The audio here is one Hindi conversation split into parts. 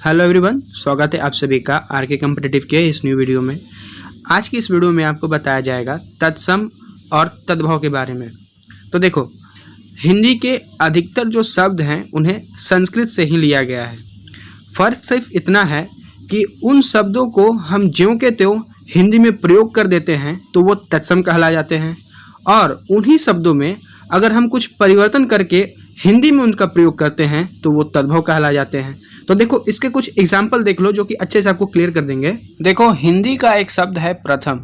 हेलो एवरीवन, स्वागत है आप सभी का आरके कॉम्पिटिटिव के इस न्यू वीडियो में। आज की इस वीडियो में आपको बताया जाएगा तत्सम और तद्भव के बारे में। तो देखो, हिंदी के अधिकतर जो शब्द हैं उन्हें संस्कृत से ही लिया गया है। फ़र्क सिर्फ इतना है कि उन शब्दों को हम ज्यों के त्यों हिंदी में प्रयोग कर देते हैं तो वो तत्सम कहला जाते हैं, और उन्हीं शब्दों में अगर हम कुछ परिवर्तन करके हिंदी में उनका प्रयोग करते हैं तो वो तद्भव कहला जाते हैं। तो देखो, इसके कुछ एग्जाम्पल देख लो जो कि अच्छे से आपको क्लियर कर देंगे। देखो, हिंदी का एक शब्द है प्रथम।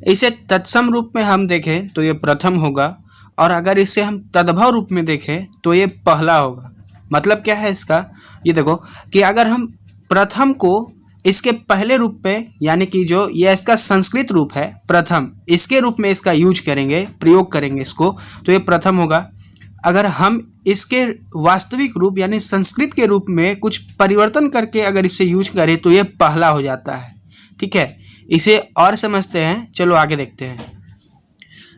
इसे तत्सम रूप में हम देखें तो ये प्रथम होगा, और अगर इसे हम तद्भव रूप में देखें तो ये पहला होगा। मतलब क्या है इसका, ये देखो कि अगर हम प्रथम को इसके पहले रूप में, यानी कि जो ये इसका संस्कृत रूप है प्रथम, इसके रूप में इसका यूज करेंगे, प्रयोग करेंगे इसको, तो ये प्रथम होगा। अगर हम इसके वास्तविक रूप यानी संस्कृत के रूप में कुछ परिवर्तन करके अगर इसे यूज करें तो ये पहला हो जाता है। ठीक है, इसे और समझते हैं, चलो आगे देखते हैं।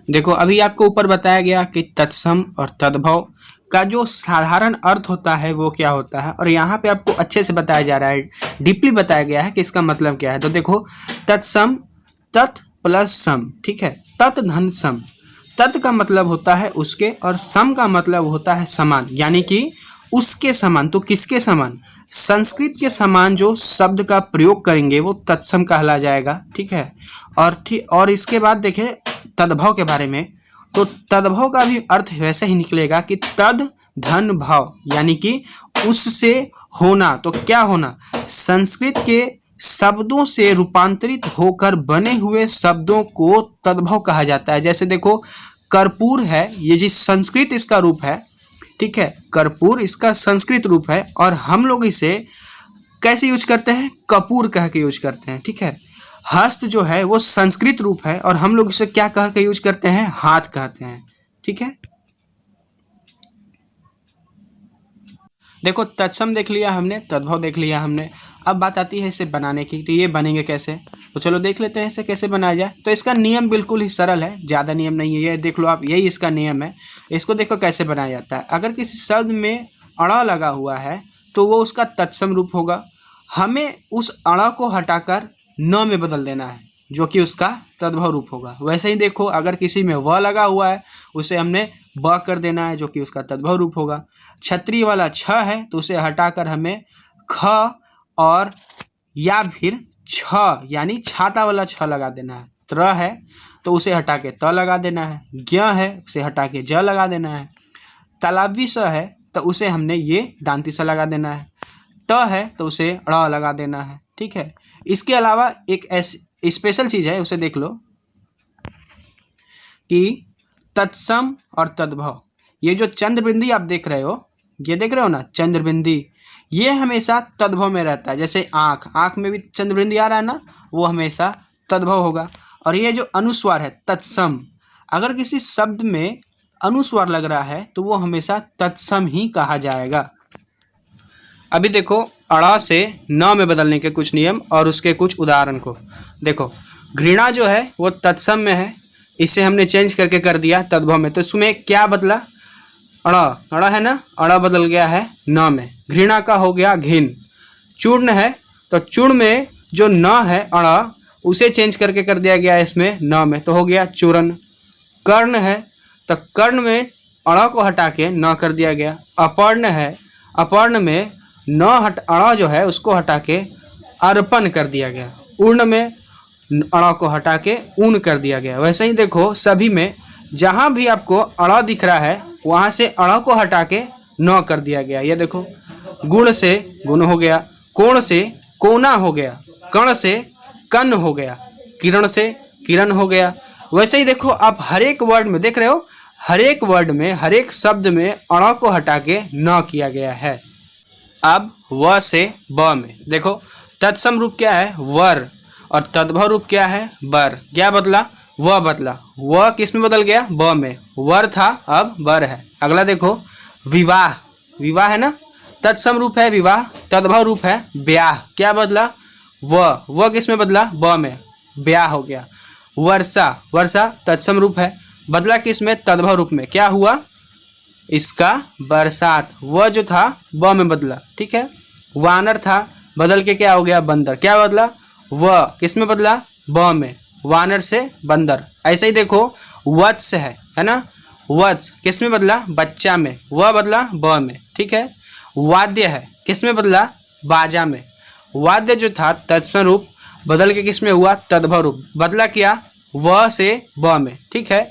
देखो, अभी आपको ऊपर बताया गया कि तत्सम और तद्भव का जो साधारण अर्थ होता है वो क्या होता है, और यहाँ पे आपको अच्छे से बताया जा रहा है, डीपली बताया गया है कि इसका मतलब क्या है। तो देखो, तत्सम तत् प्लस सम, ठीक है, तत् धन सम। तत् का मतलब होता है उसके, और सम का मतलब होता है समान, यानी कि उसके समान। तो किसके समान? संस्कृत के समान जो शब्द का प्रयोग करेंगे वो तत्सम कहला जाएगा। ठीक है, और इसके बाद देखें तद्भव के बारे में। तो तद्भव का भी अर्थ वैसे ही निकलेगा कि तद धन भाव, यानी कि उससे होना। तो क्या होना? संस्कृत के शब्दों से रूपांतरित होकर बने हुए शब्दों को तद्भव कहा जाता है। जैसे देखो, कर्पूर है, ये जिस संस्कृत इसका रूप है, ठीक है, कर्पूर इसका संस्कृत रूप है, और हम लोग इसे कैसे यूज करते हैं? कपूर कह के यूज करते हैं। ठीक है, हस्त जो है वो संस्कृत रूप है, और हम लोग इसे क्या कह के यूज करते हैं? हाथ कहते हैं। ठीक है, देखो, तत्सम देख लिया हमने, तद्भव देख लिया हमने। अब बात आती है इसे बनाने की। तो ये बनेंगे कैसे, तो चलो देख लेते हैं इसे कैसे बनाया जाए। तो इसका नियम बिल्कुल ही सरल है, ज़्यादा नियम नहीं है। ये देख लो आप, यही इसका नियम है। इसको देखो कैसे बनाया जाता है। अगर किसी शब्द में अड़ा लगा हुआ है तो वो उसका तत्सम रूप होगा। हमें उस अड़ा को हटाकर न में बदल देना है, जो कि उसका तद्भव रूप होगा। वैसे ही देखो, अगर किसी में व लगा हुआ है उसे हमने ब कर देना है, जो कि उसका तद्भव रूप होगा। क्षत्रिय वाला छ है तो उसे हटाकर हमें ख और या फिर छ यानी छाता वाला छ लगा देना है। त्र है तो उसे हटा के त लगा देना है। ज्ञ है उसे हटा के ज लगा देना है। तालाबी स है तो उसे हमने ये दांती सा लगा देना है। ट है तो उसे ड़ लगा देना है। ठीक है, इसके अलावा एक ऐसी स्पेशल चीज़ है, उसे देख लो कि तत्सम और तद्भव, ये जो चंद्रबिंदी आप देख रहे हो, ये देख रहे हो ना चंद्रबिंदी, ये हमेशा तद्भव में रहता है। जैसे आँख में भी चंद्रबिंदी आ रहा है ना, वो हमेशा तद्भव होगा। और ये जो अनुस्वार है तत्सम, अगर किसी शब्द में अनुस्वार लग रहा है तो वो हमेशा तत्सम ही कहा जाएगा। अभी देखो, अड़ा से न में बदलने के कुछ नियम और उसके कुछ उदाहरण को देखो। घृणा जो है वो तत्सम में है, इसे हमने चेंज करके कर दिया तद्भव में। तो इसमें क्या बदला? अड़ा है ना, अड़ा बदल गया है न में। घृणा का हो गया घिन। चूर्ण है तो चूर्ण में जो न है अड़ा, उसे चेंज करके कर दिया गया इसमें न में, तो हो गया चूर्ण। कर्ण है तो कर्ण में अड़ा को हटा के न कर दिया गया। अपर्ण है, अपर्ण में न अड़ा जो है उसको हटा के अर्पण कर दिया गया। ऊर्ण में अड़ा को हटा के ऊन कर दिया गया। वैसे ही देखो, सभी में जहाँ भी आपको अड़ा दिख रहा है वहाँ से अड़ा को हटा के न कर दिया गया। ये देखो, गुण से गुण हो गया, कोण से कोना हो गया, कण से कण हो गया, किरण से किरण हो गया। वैसे ही देखो, आप हर एक वर्ड में देख रहे हो, हर एक वर्ड में, हर एक शब्द में अड़ा को हटा के न किया गया है। अब व से ब में देखो, तत्सम रूप क्या है? वर, और तद्भव रूप क्या है? बर। क्या बदला? व बदला। व किस में बदल गया? ब में। वर था अब बर है। अगला देखो, विवाह। विवाह है ना, तत्सम रूप है विवाह, तद्भव रूप है ब्याह। क्या बदला? व किस में बदला? ब में, ब्याह हो गया। वर्षा, वर्षा तत्सम रूप है, बदला किस में? तद्भव रूप में। क्या हुआ? इसका बरसात। व जो था ब में बदला। ठीक है, वानर था, बदल के क्या हो गया बंदर। क्या बदला, व किस में बदला, ब में, वानर से बंदर। ऐसे ही देखो वत्स है ना, वत्स किस में बदला, बच्चा में, व बदला ब में, ठीक है। वाद्य है, किस में बदला, बाजा में। वाद्य जो था तत्सम रूप बदल के किस में हुआ, तद्भव रूप, बदला क्या, व से ब में, ठीक है।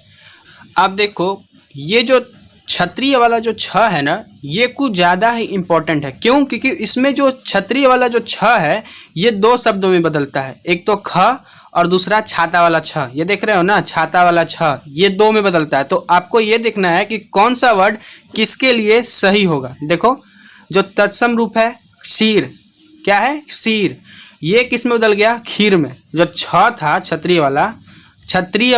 अब देखो ये जो क्षत्रिय वाला जो छ है ना, ये कुछ ज़्यादा ही इम्पोर्टेंट है। क्यों, क्योंकि इसमें जो क्षत्रिय वाला जो छ है ये दो शब्दों में बदलता है, एक तो ख और दूसरा छाता वाला छ। ये देख रहे हो ना, छाता वाला छ, ये दो में बदलता है। तो आपको ये देखना है कि कौन सा वर्ड किसके लिए सही होगा। देखो जो तत्सम रूप है क्षीर, क्या है, क्षीर, ये किस में बदल गया, खीर में। जो छ था क्षत्रिय वाला, क्षत्रिय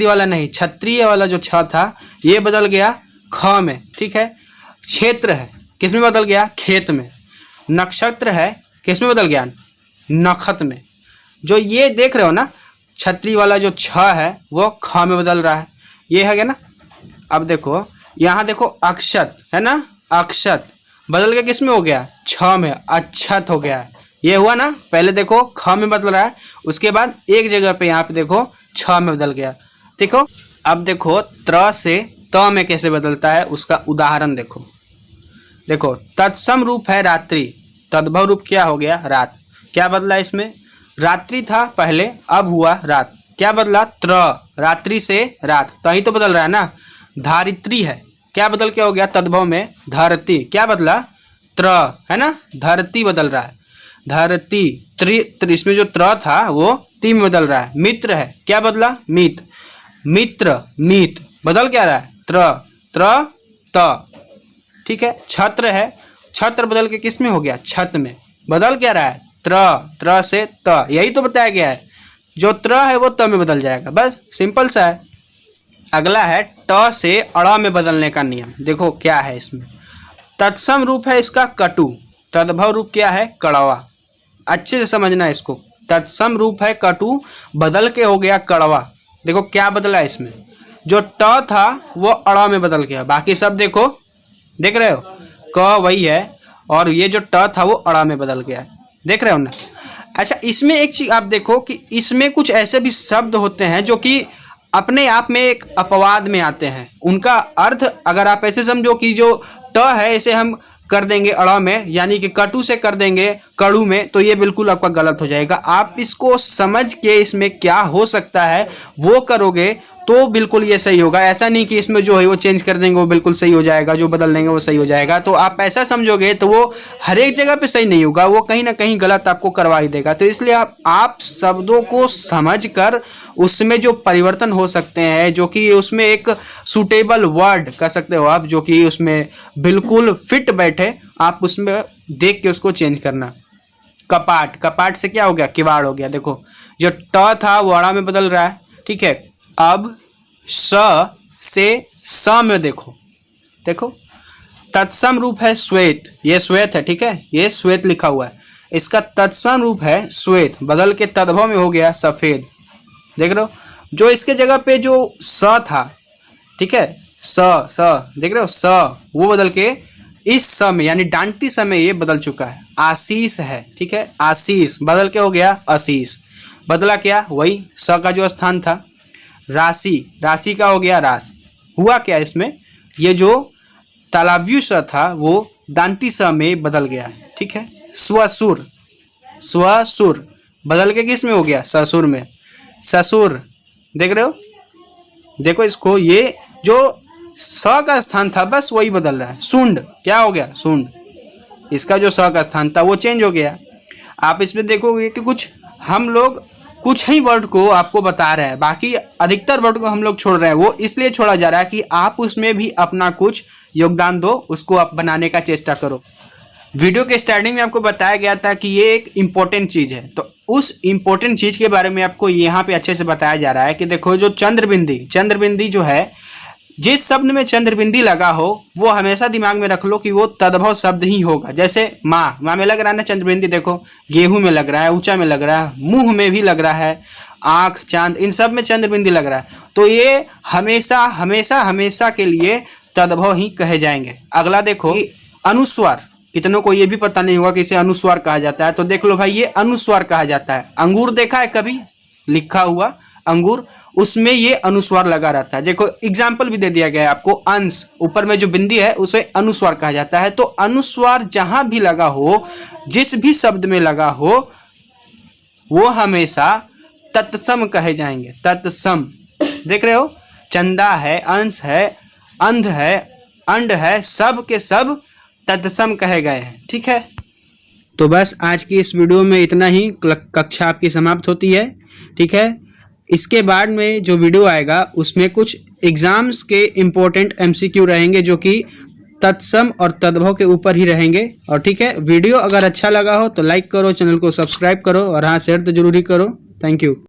वाला नहीं, क्षत्रिय वाला जो छ था ये बदल गया ख में, ठीक है। क्षेत्र है, किस में बदल गया, खेत में। नक्षत्र है, किस में बदल गया, नखत में। जो ये देख रहे हो ना, क्षत्रिय वाला जो छ है वो ख में बदल रहा है, ये है क्या ना। अब देखो यहाँ देखो अक्षत है ना, अक्षत बदल के किस में हो गया, छ में, अक्षत हो गया है। ये हुआ ना, पहले देखो ख में बदल रहा है, उसके बाद एक जगह पे यहाँ पे देखो छ में बदल गया। देखो अब देखो त्र से त में कैसे बदलता है, उसका उदाहरण देखो। देखो तत्सम रूप है रात्रि, तद्भव रूप क्या हो गया, रात। क्या बदला इसमें, रात्रि था पहले, अब हुआ रात। क्या बदला, त्र, रात्रि से रात, तो ही तो बदल रहा है ना। धारित्री है, क्या बदल के हो गया, तद्भव में धरती। क्या बदला, त्र है ना, धरती बदल रहा है, धरती। इसमें जो त्र था वो ती में बदल रहा है। मित्र है, क्या बदला, मीत, मित्र, मीत, बदल क्या रहा है, त्र, त्र, त, ठीक है। छत्र है, छत्र बदल के किस में हो गया, छत में, बदल क्या रहा है, त्र, त्र से त, यही तो बताया गया है। जो त्र है वो त में बदल जाएगा, बस सिंपल सा है। अगला है ट से अड़ में बदलने का नियम। देखो क्या है इसमें, तत्सम रूप है इसका कटु, तद्भव रूप क्या है, कड़वा। अच्छे से समझना है इसको, तत्सम रूप है कटु, बदल के हो गया कड़वा। देखो क्या बदला है इसमें, जो ट था वो अड़ में बदल गया, बाकी सब देखो, देख रहे हो, क वही है और ये जो ट था वो अड़ में बदल गया है, देख रहे हो ना। अच्छा इसमें एक चीज आप देखो कि इसमें कुछ ऐसे भी शब्द होते हैं जो कि अपने आप में एक अपवाद में आते हैं। उनका अर्थ अगर आप ऐसे समझो कि जो ट है इसे हम कर देंगे अड़ में, यानी कि कटु से कर देंगे कड़ू में, तो ये बिल्कुल आपका गलत हो जाएगा। आप इसको समझ के इसमें क्या हो सकता है वो करोगे तो बिल्कुल ये सही होगा। ऐसा नहीं कि इसमें जो है वो चेंज कर देंगे वो बिल्कुल सही हो जाएगा, जो बदल देंगे वो सही हो जाएगा। तो आप ऐसा समझोगे तो वो हर एक जगह पे सही नहीं होगा, वो कहीं ना कहीं गलत आपको करवा ही देगा। तो इसलिए आप शब्दों को समझ कर उसमें जो परिवर्तन हो सकते हैं, जो कि उसमें एक सूटेबल वर्ड कह सकते हो आप, जो कि उसमें बिल्कुल फिट बैठे, आप उसमें देख के उसको चेंज करना। कपाट, कपाट से क्या हो गया, किवाड़ हो गया। देखो जो ट था वो अड़ा में बदल रहा है, ठीक है। अब स से स में देखो, देखो तत्सम रूप है श्वेत, ये श्वेत है, ठीक है, ये श्वेत लिखा हुआ है, इसका तत्सम रूप है श्वेत, बदल के तद्भव में हो गया सफेद। देख रहे हो, जो इसके जगह पे जो स था, ठीक है, स देख रहे हो, स वो बदल के इस स में यानी डांटी स में ये बदल चुका है। आशीष है, ठीक है, आशीष बदल के हो गया आशीष, बदला क्या, वही स का जो स्थान था। राशि, राशि का हो गया रास। हुआ क्या इसमें, ये जो तालव्य स था वो दांती स में बदल गया है, ठीक है। स्वसुर, स्वसुर बदल के किस में हो गया, ससुर में, ससुर। देख रहे हो, देखो इसको, ये जो स का स्थान था बस वही बदल रहा है। सुंड, क्या हो गया, सुंड, इसका जो स का स्थान था वो चेंज हो गया। आप इसमें देखोगे कि कुछ हम लोग कुछ ही वर्ड को आपको बता रहे हैं, बाकी अधिकतर वर्ड को हम लोग छोड़ रहे हैं। वो इसलिए छोड़ा जा रहा है कि आप उसमें भी अपना कुछ योगदान दो, उसको आप बनाने का चेष्टा करो। वीडियो के स्टार्टिंग में आपको बताया गया था कि ये एक इम्पोर्टेंट चीज़ है, तो उस इम्पोर्टेंट चीज़ के बारे में आपको यहाँ पे अच्छे से बताया जा रहा है कि देखो जो चंद्रबिंदी, चंद्रबिंदी जो है, जिस शब्द में चंद्रबिंदी लगा हो वो हमेशा दिमाग में रख लो कि वो तद्भव शब्द ही होगा। जैसे माँ, माँ में लग रहा है ना चंद्रबिंदी, देखो गेहूं में लग रहा है, ऊंचा में लग रहा है, मुंह में भी लग रहा है, आँख, चांद, इन सब में चंद्रबिंदी लग रहा है, तो ये हमेशा हमेशा हमेशा के लिए तद्भव ही कहे जाएंगे। अगला देखो अनुस्वार, कितनों को ये भी पता नहीं होगा कि इसे अनुस्वार कहा जाता है। तो देख लो भाई, ये अनुस्वार कहा जाता है। अंगूर देखा है कभी लिखा हुआ अंगूर, उसमें ये अनुस्वार लगा रहता है। देखो एग्जाम्पल भी दे दिया गया है आपको, अंश ऊपर में जो बिंदी है उसे अनुस्वार कहा जाता है। तो अनुस्वार जहां भी लगा हो, जिस भी शब्द में लगा हो, वो हमेशा तत्सम कहे जाएंगे। तत्सम, देख रहे हो, चंदा है, अंश है, अंध है, अंड है, सब के सब तत्सम कहे गए हैं। ठीक है, तो बस आज की इस वीडियो में इतना ही। कक्षा आपकी समाप्त होती है। ठीक है, इसके बाद में जो वीडियो आएगा उसमें कुछ एग्जाम्स के इम्पोर्टेंट MCQ रहेंगे जो कि तत्सम और तद्भव के ऊपर ही रहेंगे। और ठीक है, वीडियो अगर अच्छा लगा हो तो लाइक करो, चैनल को सब्सक्राइब करो और हाँ शेयर तो जरूरी करो। Thank you.